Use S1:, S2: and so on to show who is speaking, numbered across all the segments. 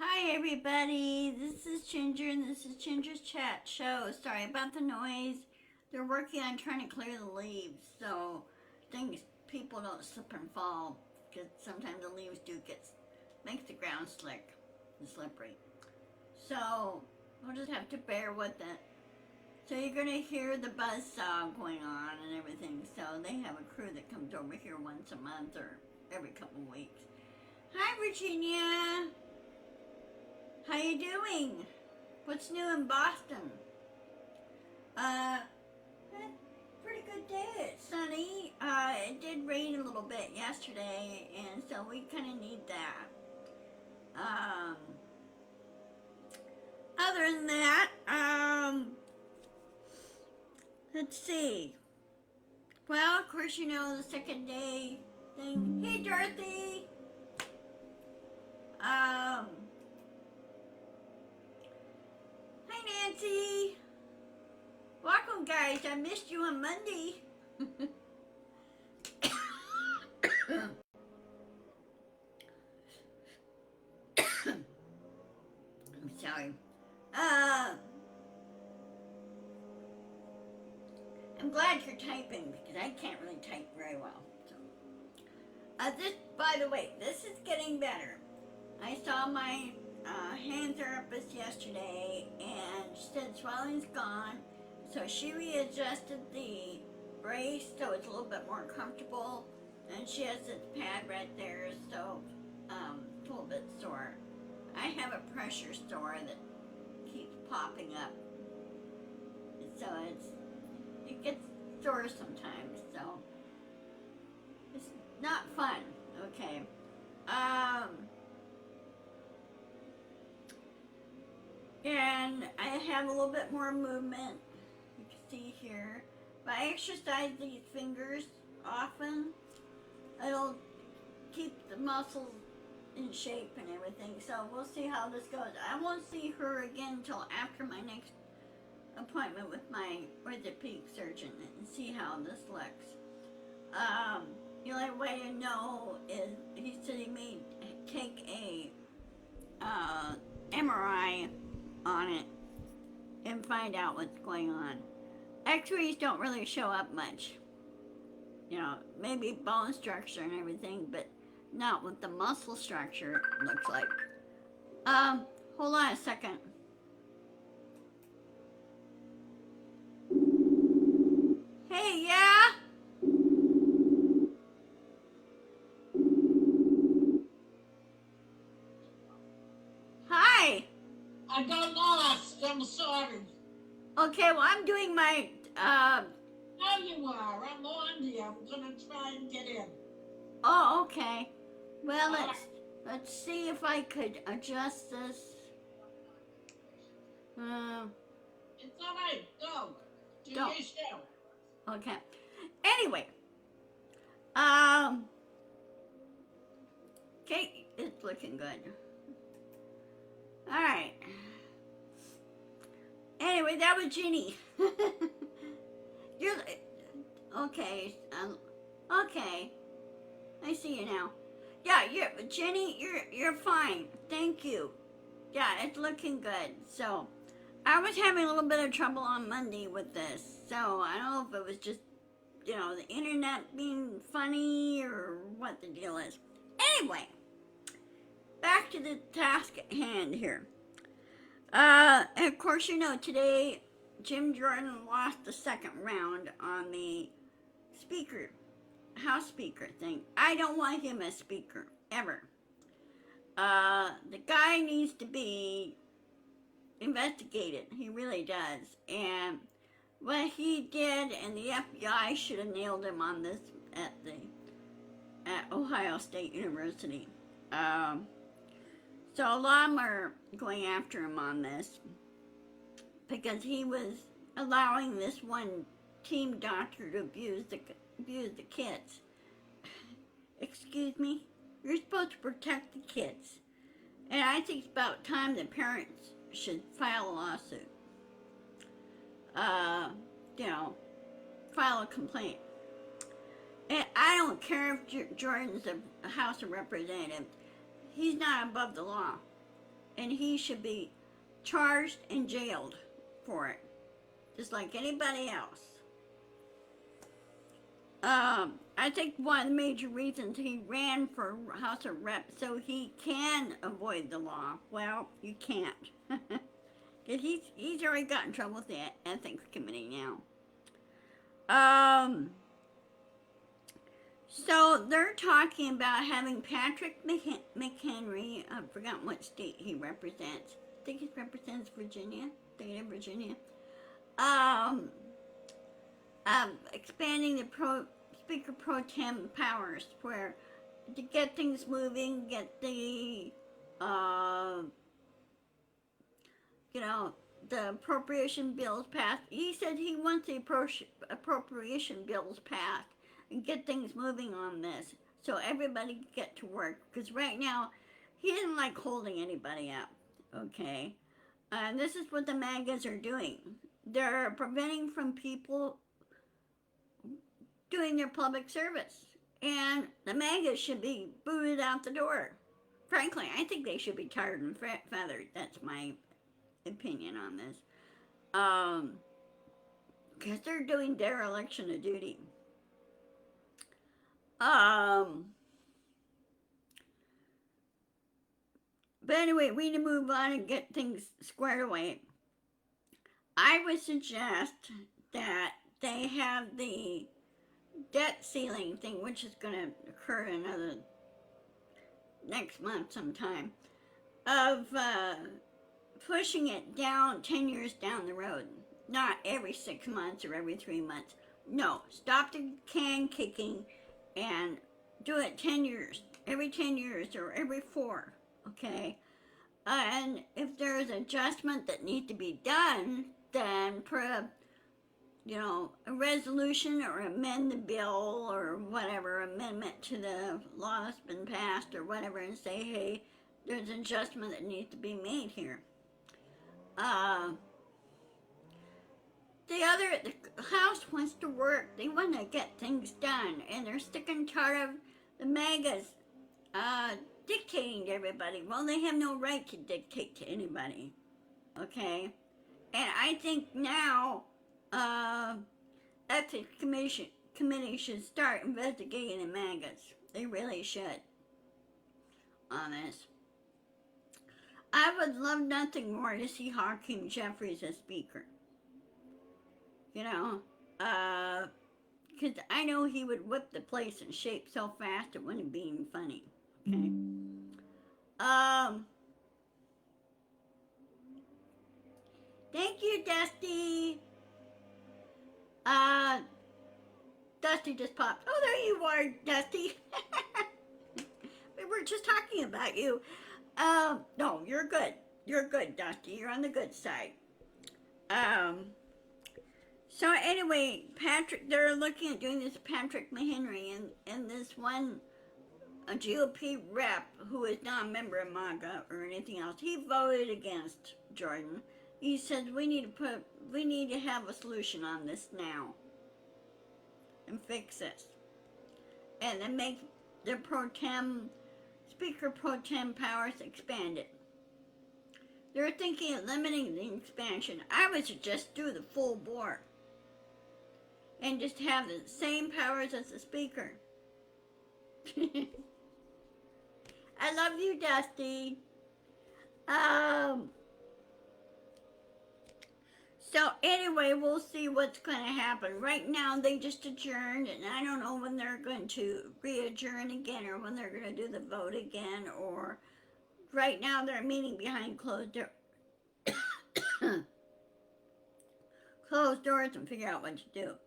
S1: Hi everybody, this is Ginger and this is Ginger's chat show. Sorry about the noise. They're working on trying to clear the leaves, so people don't slip and fall because sometimes the leaves do makes the ground slick and slippery. So we'll just have to bear with it. So you're gonna hear the buzzsaw going on and everything. So they have a crew that comes over here once a month or every couple of weeks. Hi Virginia. How you doing? What's new in Boston? Uh, Pretty good day. It's sunny. It did rain a little bit yesterday, and so we kind of need that. Um, Other than that, let's see. Well, of course, you know the second day thing. Hey, Dorothy. Hi, Nancy. Welcome, guys. I missed you on Monday. I'm sorry. I'm glad you're typing because I can't really type very well. So, by the way, this is getting better. I saw my hand therapist yesterday, and she said swelling's gone. So she readjusted the brace so it's a little bit more comfortable, and she has this pad right there, so it's a little bit sore. I have a pressure sore that keeps popping up, so it gets sore sometimes. So it's not fun. Okay. And I have a little bit more movement. You can see here. If I exercise these fingers often, it'll keep the muscles in shape and everything. So we'll see how this goes. I won't see her again until after my next appointment with my orthopedic surgeon and see how this looks. The only way to know is he said he may take a MRI on it and find out what's going on. X-rays don't really show up much. You know, maybe bone structure and everything, but not what the muscle structure looks like. Hold on a second. Hey, yeah? Hi.
S2: I got lost. I'm sorry.
S1: Okay, well, I'm doing my,
S2: There you are. I'm on here. I'm gonna try and get in.
S1: oh, okay. Well, let's see if I could adjust this.
S2: It's all right. Go. Do
S1: Go.
S2: your show.
S1: Okay. Anyway, okay, it's looking good. All right. Anyway, that was Ginny. You're okay. Okay. I see you now. Yeah, Jenny. You're fine. Thank you. Yeah, it's looking good. So, I was having a little bit of trouble on Monday with this. So I don't know if it was just the internet being funny or what the deal is. Anyway, back to the task at hand here. Of course, today Jim Jordan lost the second round on the House Speaker thing. I don't want him as Speaker, ever. The guy needs to be investigated. He really does. And what he did, and the FBI should have nailed him on this at Ohio State University. So a lot of them are going after him on this because he was allowing this one team doctor to abuse the kids. Excuse me? You're supposed to protect the kids. And I think it's about time the parents should file a lawsuit. File a complaint. And I don't care if Jordan's a House of Representatives. He's not above the law. and he should be charged and jailed for it, just like anybody else. I think one of the major reasons he ran for House of Reps so he can avoid the law. Well, you can't. Because he's already got in trouble with the Ethics Committee now. So they're talking about having Patrick McHenry, I've forgotten what state he represents. I think he represents Virginia, state of Virginia. Expanding the Speaker Pro Tem powers where to get things moving, get the, the appropriation bills passed. He said he wants the appropriation bills passed and get things moving on this so everybody can get to work. Because right now, he doesn't like holding anybody up, okay? And this is what the MAGAs are doing. They're preventing from people doing their public service. And the MAGAs should be booted out the door. Frankly, I think they should be tarred and feathered. That's my opinion on this. Because they're doing dereliction of duty. But anyway, we need to move on and get things squared away. I would suggest that they have the debt ceiling thing, which is going to occur another next month sometime, of pushing it down 10 years down the road. Not every 6 months or every 3 months. No, stop the can kicking and do it 10 years, every 10 years or every 4, okay? And if there's adjustment that needs to be done, then put a resolution or amend the bill or whatever, amendment to the law that's been passed or whatever, and say, hey, there's an adjustment that needs to be made here. The House wants to work. They want to get things done, and they're sick and tired of the MAGAs dictating to everybody. Well, they have no right to dictate to anybody, okay? And I think now Ethics Committee should start investigating the MAGAs. They really should on this. I would love nothing more to see Hakeem Jeffries as Speaker. Because I know he would whip the place in shape so fast it wouldn't be even funny. Okay. Thank you, Dusty. Dusty just popped. Oh, there you are, Dusty. We were just talking about you. No, you're good. You're good, Dusty. You're on the good side. So anyway, they're looking at doing this Patrick McHenry, and this one, a GOP rep who is not a member of MAGA or anything else, he voted against Jordan. He said we need to have a solution on this now and fix this, and then make the Speaker Pro Tem powers expanded. They're thinking of limiting the expansion. I would suggest do the full bore and just have the same powers as the Speaker. I love you, Dusty. So anyway, we'll see what's going to happen. Right now, they just adjourned, and I don't know when they're going to re-adjourn again or when they're going to do the vote again. Or right now, they're meeting behind closed doors and figure out what to do.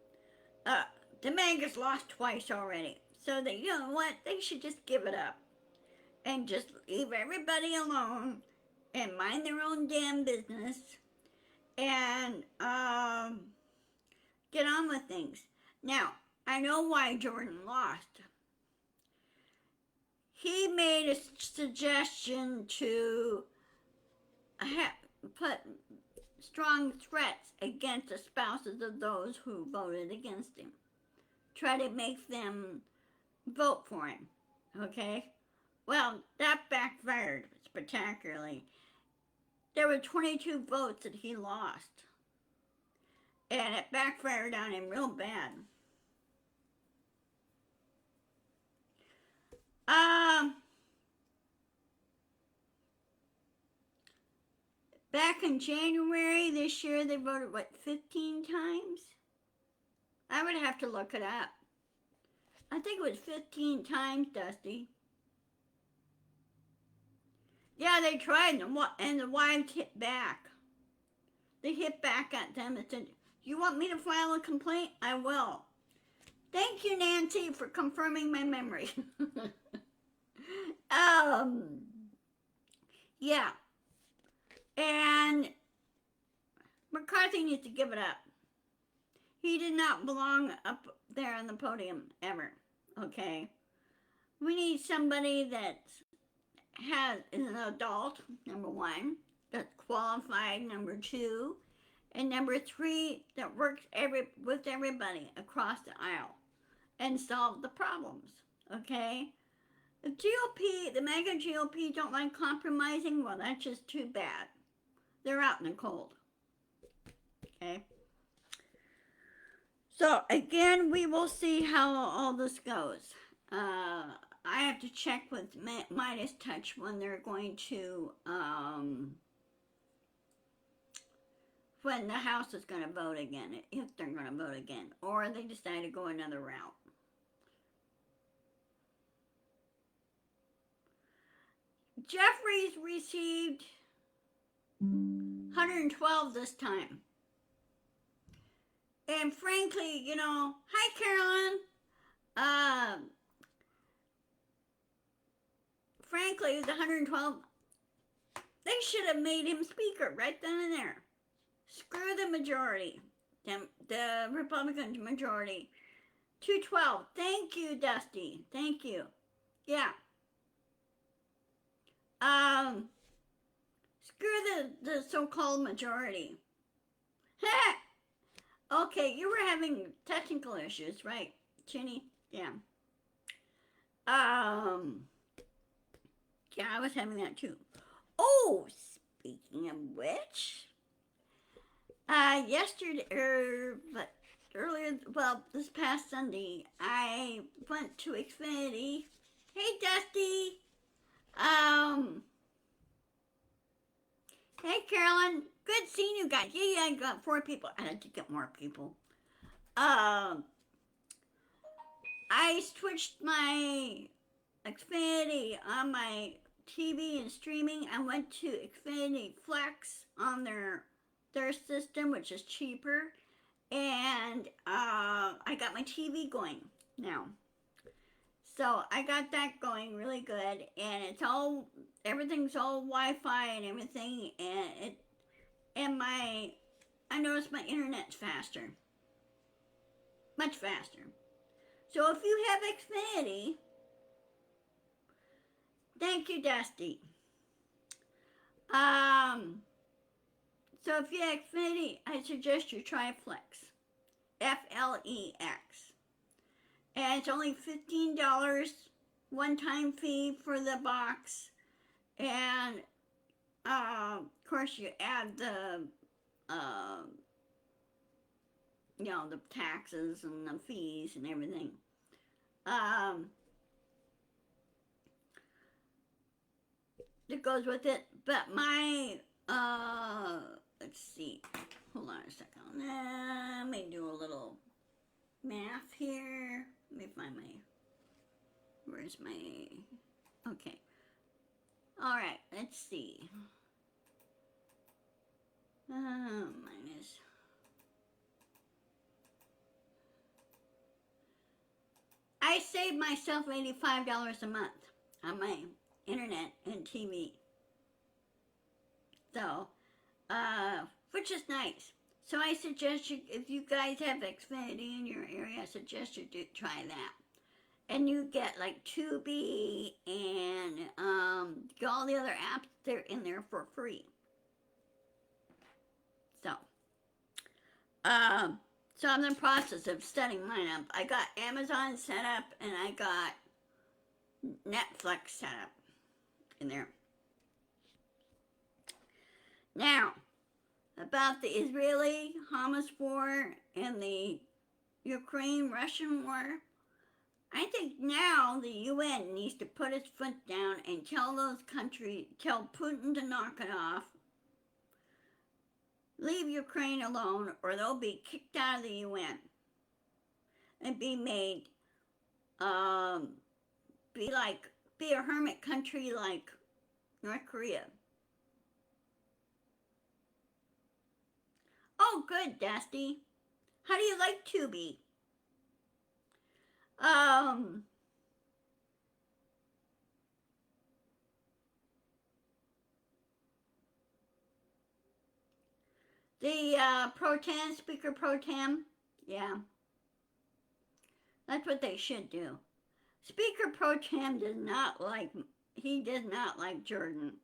S1: The MAGA's lost twice already, so that, you know what, they should just give it up and just leave everybody alone and mind their own damn business and get on with things. Now, I know why Jordan lost. He made a suggestion to put strong threats against the spouses of those who voted against him. Try to make them vote for him, okay? Well, that backfired spectacularly. there were 22 votes that he lost. And it backfired on him real bad. Back in January this year, they voted, what, 15 times? I would have to look it up. I think it was 15 times, Dusty. Yeah, they tried, and the wives hit back. They hit back at them and said, you want me to file a complaint? I will. Thank you, Nancy, for confirming my memory. Yeah. And McCarthy needs to give it up. He did not belong up there on the podium ever, okay? We need somebody that is an adult, number one, that's qualified, number two, and number three, that works with everybody across the aisle and solve the problems, okay? The GOP, the MAGA GOP don't like compromising, well, that's just too bad. They're out in the cold, okay? So, again, we will see how all this goes. I have to check with Midas Touch when they're going to, when the House is going to vote again, if they're going to vote again, or they decide to go another route. Jeffries received 112 this time. And frankly, you know, hi Carolyn. Frankly, the 112, they should have made him speaker right then and there. Screw the majority, the Republican majority. 212. Thank you, Dusty. Thank you. Yeah. Screw the so-called majority. Okay, you were having technical issues, right, Chinny? Yeah. Yeah, I was having that too. Oh, speaking of which, yesterday, this past Sunday, I went to Xfinity. Hey, Dusty. Hey, Carolyn. Good seeing you guys. Yeah, I got 4 people. I had to get more people. I switched my Xfinity on my TV and streaming. I went to Xfinity Flex on their system, which is cheaper, and I got my TV going now. So I got that going really good, and everything's all Wi-Fi and everything, and I noticed my internet's faster, much faster. So if you have Xfinity, thank you, Dusty. So if you have Xfinity, I suggest you try Flex, Flex. And it's only $15 one-time fee for the box. And, of course, you add the taxes and the fees and everything. That goes with it. But my, let's see. Hold on a second. Let me do a little math here. Let me find where's my, okay. All right, let's see. Minus. I saved myself $85 a month on my internet and TV. So, which is nice. So I suggest if you guys have Xfinity in your area, I suggest you try that. And you get like Tubi and all the other apps, they're in there for free. So I'm in the process of setting mine up. I got Amazon set up and I got Netflix set up in there. Now, about the Israeli-Hamas war and the Ukraine-Russian war, I think now the UN needs to put its foot down and tell Putin to knock it off, leave Ukraine alone, or they'll be kicked out of the UN and be made, be a hermit country like North Korea. Oh, good, Dusty. How do you like Tubi? The Speaker Pro Tem, yeah, that's what they should do. Speaker Pro Tem does not like Jordan.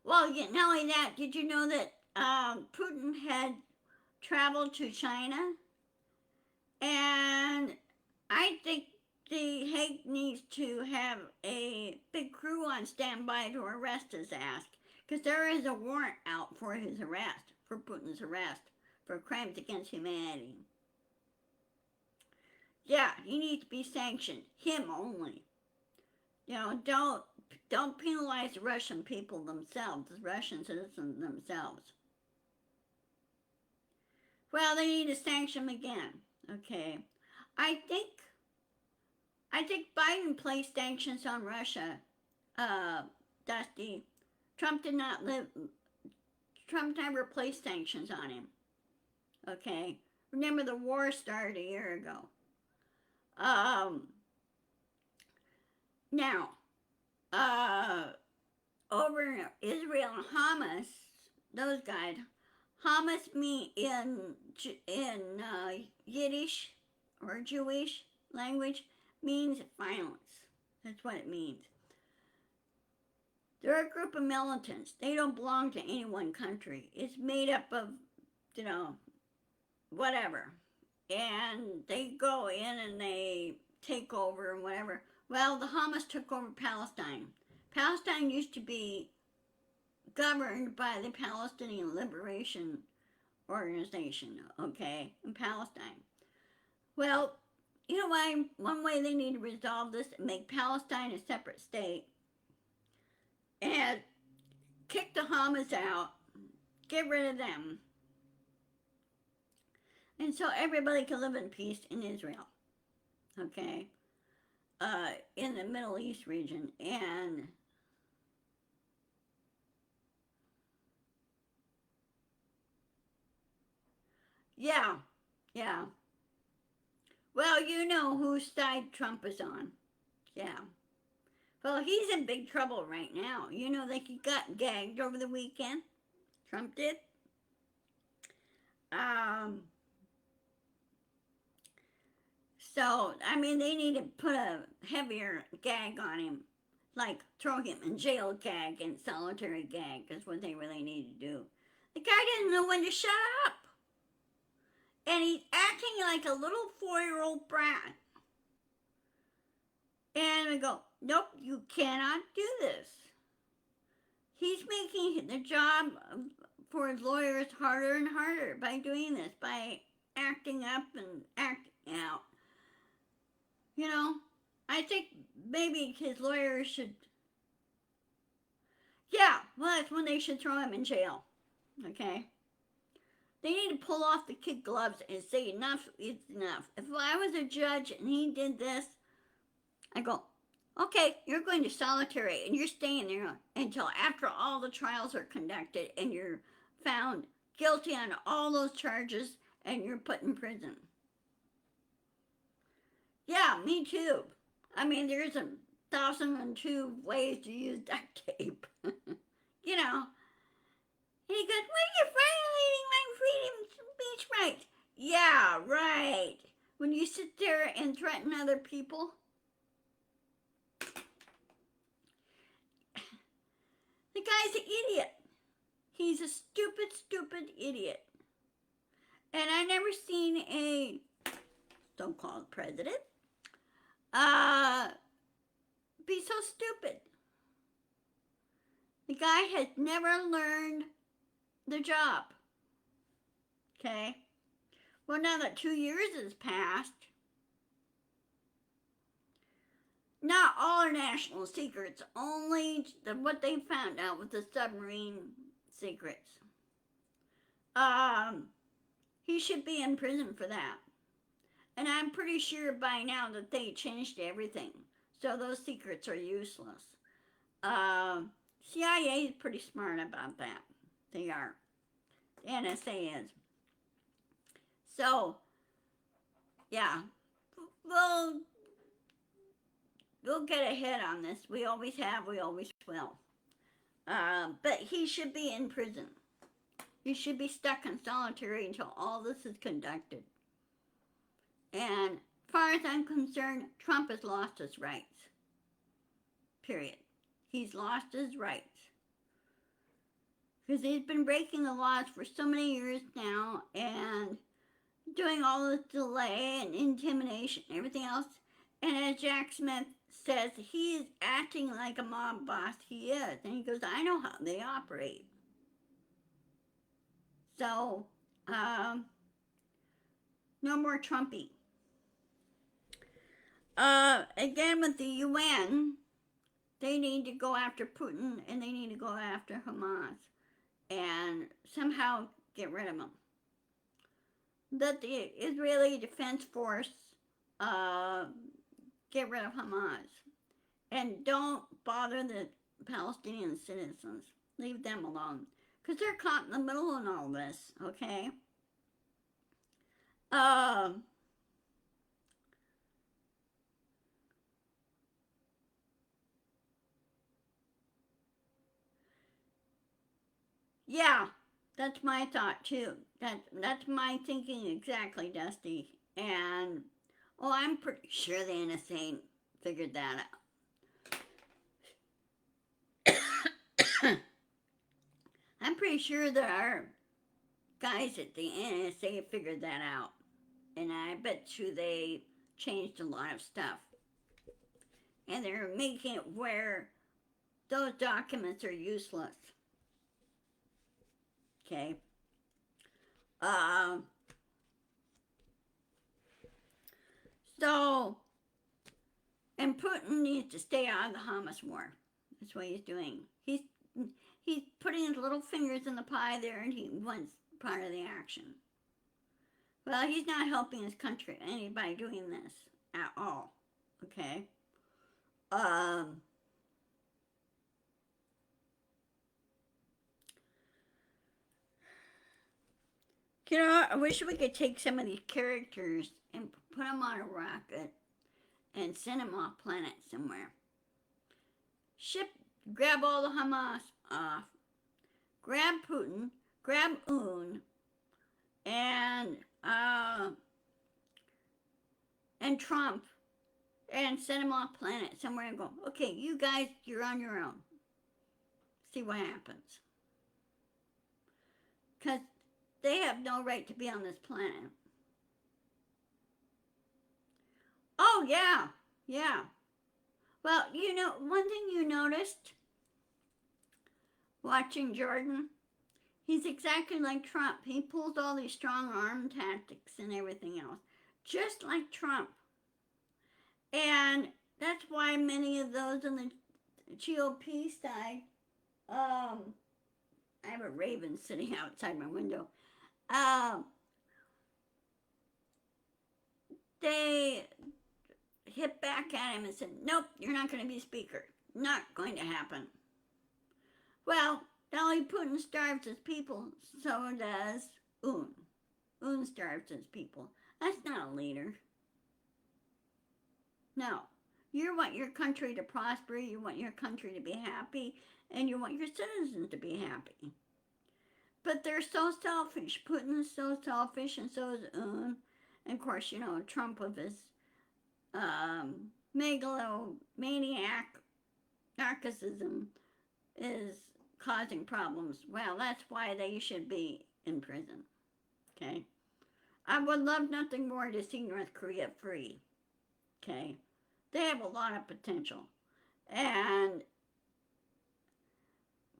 S1: Well, not only that, did you know that Putin had traveled to China? And I think the Hague needs to have a big crew on standby to arrest his ass, because there is a warrant out for his arrest, for Putin's arrest, for crimes against humanity. Yeah, he needs to be sanctioned. Him only. Don't penalize the Russian people themselves, the Russian citizens themselves. Well, they need to sanction him again. Okay. I think Biden placed sanctions on Russia. Dusty. Trump never placed sanctions on him. Okay. Remember, the war started a year ago. Now, over in Israel and Hamas, those guys, Hamas mean in Yiddish or Jewish language means violence. That's what it means. They're a group of militants. They don't belong to any one country. It's made up of, whatever. And they go in and they take over and whatever. Well, the Hamas took over Palestine. Palestine used to be governed by the Palestinian Liberation Organization, okay, in Palestine. Well, you know why? One way they need to resolve this, make Palestine a separate state, and kick the Hamas out, get rid of them, and so everybody can live in peace in Israel, okay, in the Middle East region, and yeah. Well, you know whose side Trump is on. Yeah. Well, he's in big trouble right now. You know that he got gagged over the weekend. Trump did. So, I mean, they need to put a heavier gag on him. Like, throw him in jail gag and solitary gag is what they really need to do. The guy didn't know when to shut up. And he's acting like a little 4-year-old brat. And we go, nope, you cannot do this. He's making the job for his lawyers harder and harder by doing this, by acting up and acting out. I think maybe his lawyers should, well, that's when they should throw him in jail, okay? They need to pull off the kid gloves and say enough is enough. If I was a judge and he did this, I go, okay, you're going to solitary and you're staying there until after all the trials are conducted and you're found guilty on all those charges and you're put in prison. Yeah, me too. I mean, there's 1,002 ways to use duct tape. And he goes, well, you're violating my freedom of speech rights. Yeah, right. When you sit there and threaten other people. The guy's an idiot. He's a stupid, stupid idiot. And I never seen a so-called president be so stupid. guy has never learned the job. Okay? Well, now that 2 years has passed, not all are national secrets, only what they found out with the submarine secrets. He should be in prison for that. And I'm pretty sure by now that they changed everything. So those secrets are useless. CIA is pretty smart about that. They are. The NSA is. So, yeah. We'll get ahead on this. We always have, we always will. But he should be in prison. He should be stuck in solitary until all this is conducted. And as far as I'm concerned, Trump has lost his rights. Period. He's lost his rights. Because he's been breaking the laws for so many years now and doing all this delay and intimidation and everything else. And as Jack Smith says, he is acting like a mob boss. He is. And he goes, I know how they operate. So, no more Trumpy. Again, with the UN, they need to go after Putin and they need to go after Hamas and somehow get rid of them. That the Israeli Defense Force get rid of Hamas. And don't bother the Palestinian citizens. Leave them alone. Because they're caught in the middle in all this, okay? Yeah, that's my thought too. That's my thinking exactly, Dusty. And, oh, I'm pretty sure the NSA figured that out. I'm pretty sure there are guys at the NSA figured that out. And I bet you they changed a lot of stuff. And they're making it where those documents are useless. Okay. So, and Putin needs to stay out of the Hamas war. That's what he's doing. He's putting his little fingers in the pie there, and he wants part of the action. Well, he's not helping his country, anybody doing this at all. Okay. You know, I wish we could take some of these characters and put them on a rocket and send them off planet somewhere. Grab all the Hamas off, grab Putin, grab Un, and Trump, and send them off planet somewhere and go, okay, you guys, you're on your own. See what happens. Because they have no right to be on this planet. Oh, yeah, yeah. Well, you know, one thing you noticed watching Jordan, he's exactly like Trump. He pulls all these strong arm tactics and everything else, just like Trump. And that's why many of those on the GOP side, I have a raven sitting outside my window. They hit back at him and said, nope, you're not going to be speaker. Not going to happen. Well, not only Putin starves his people, so does Un. Un starves his people. That's not a leader. No. You want your country to prosper, you want your country to be happy, and you want your citizens to be happy. But they're so selfish. Putin is so selfish, and so is Un. And of course, you know, Trump with his megalomaniac narcissism is causing problems. Well, that's why they should be in prison. Okay? I would love nothing more to see North Korea free. Okay? They have a lot of potential. And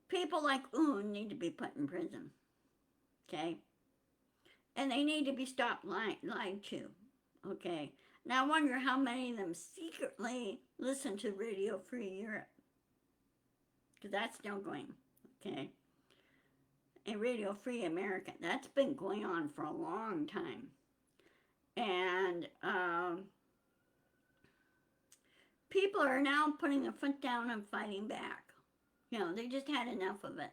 S1: people like Un need to be put in prison. Okay? And they need to be stopped lied to. Okay? Now I wonder how many of them secretly listen to Radio Free Europe. Because that's still going. Okay? And Radio Free America. That's been going on for a long time. And people are now putting their foot down and fighting back. You know, they just had enough of it.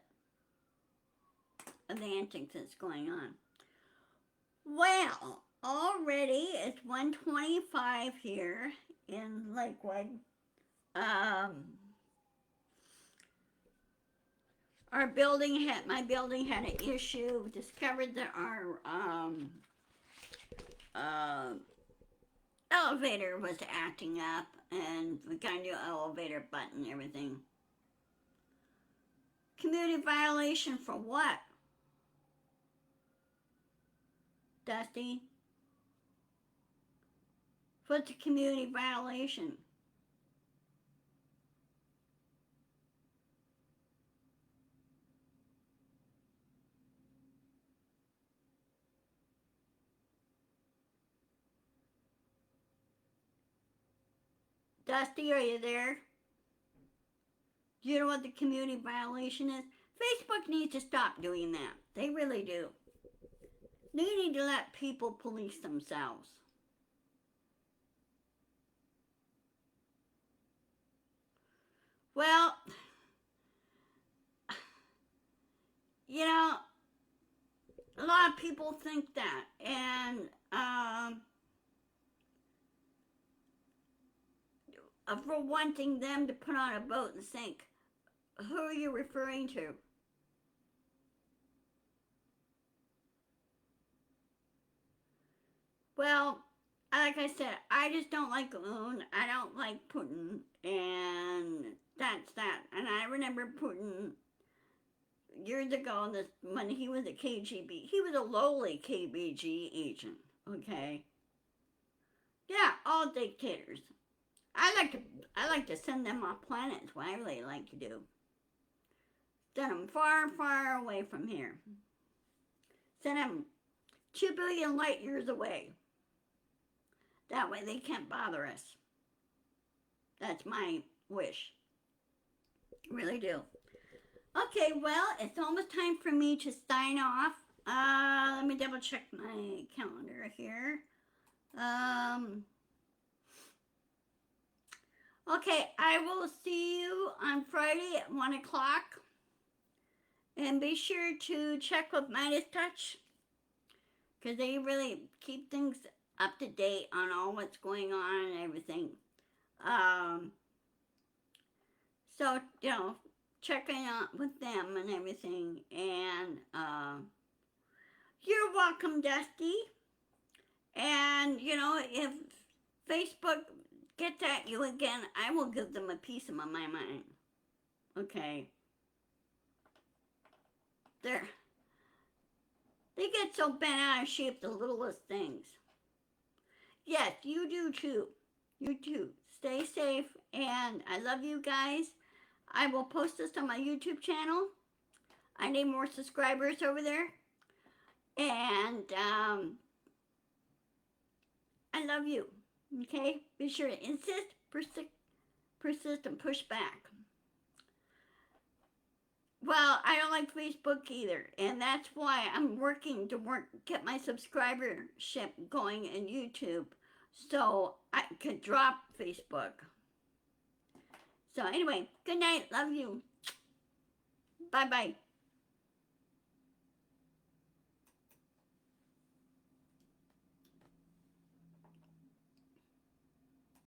S1: Of the antics that's going on. Well, already it's 1:25 here in Lakewood. My building had an issue. Discovered that our elevator was acting up, and we got a new elevator button and everything. Community violation for what? Dusty? What's a community violation? Dusty, are you there? Do you know what the community violation is? Facebook needs to stop doing that. They really do. They need to let people police themselves. Well, you know, a lot of people think that, and for wanting them to put on a boat and sink. Who are you referring to? Well, like I said, I just don't like Un. I don't like Putin, and that's that. And I remember Putin years ago when he was a KGB. He was a lowly KBG agent. Okay. Yeah, all dictators. I like to send them off planets. What I really like to do. Send them far, far away from here. Send them 2 billion light years away. That way they can't bother us. That's my wish. Really do. Okay, well, it's almost time for me to sign off. Let me double check my calendar here. Okay, I will see you on Friday at 1 o'clock. And be sure to check with Midas Touch, because they really keep things up to date on all what's going on and everything. So, you know, checking out with them and everything. And you're welcome, Dusty. And, you know, if Facebook gets at you again, I will give them a piece of my mind. Okay. They get so bent out of shape, the littlest things. Yes, you do too. You too. Stay safe, and I love you guys. I will post this on my YouTube channel. I need more subscribers over there. And I love you. Okay? Be sure to insist, persist, and push back. Well, I don't like Facebook either, and that's why I'm working to get my subscribership going in YouTube so I could drop Facebook. So anyway, good night. Love you. Bye-bye.